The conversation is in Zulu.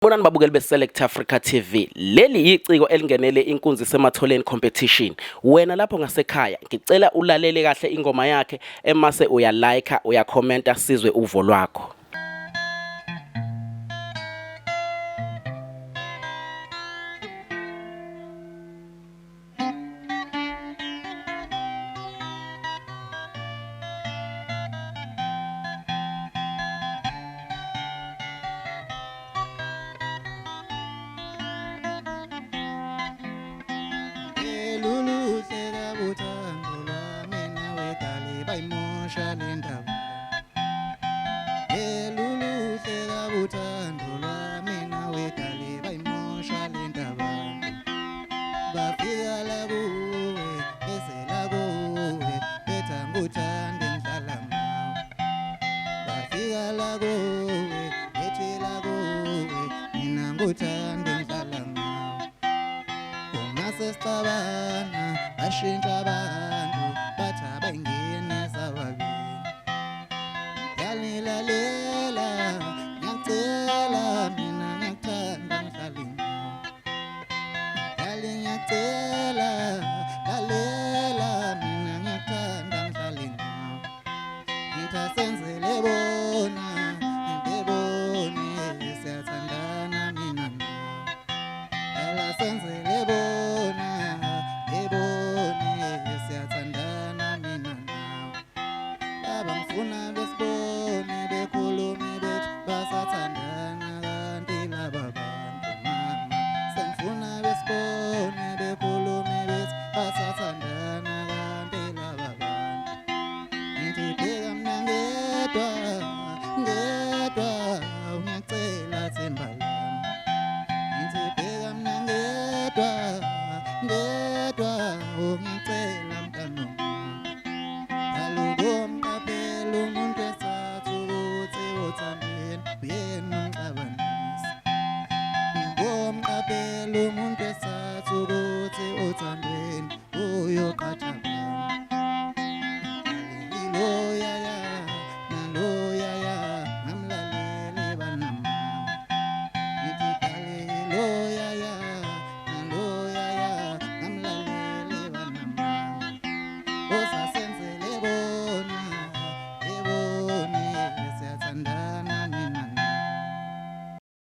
Bonani babukeli beSelect Africa TV. Leli iciko elingenele Inkunzi Isematholeni competition. Wena lapho ngasekhaya ngicela ulalele kahle ingoma yakhe emase uyalike, uyakhomenta sizwe uvo lwakho. Uthandolwami nawe dali bayimosha le ndaba. Uthandolwami nawe dali bayimosha le ndaba. Bafika la kuwe bese la kuwe betha nguthande ngihlala nawe. Bafika la kuwe bethi la kuwe mina nguthande ngihlala nawe. Sesixabana bashintsha abantu bathi abengene sababili. Yalilalela ngiyacela mina ngiyakuthanda ngihlale nawe. Yali ngiyacela lalela mina ngiyakuthanda ngihlale nawe. Ngithi asenzele bona ngibone siyathandana mina nawe. Yala senzele bona siyathandana mina nawe. Baba ngifuna besibone bekhulume bethi basathandana kanti laba bantu mama. Sengifuna besibone bekhulume bethi basathandana kanti laba bantu. Ngithi bheka mina ngedwa ngiyacela themba lami. Ngithi bheka mina ngedwa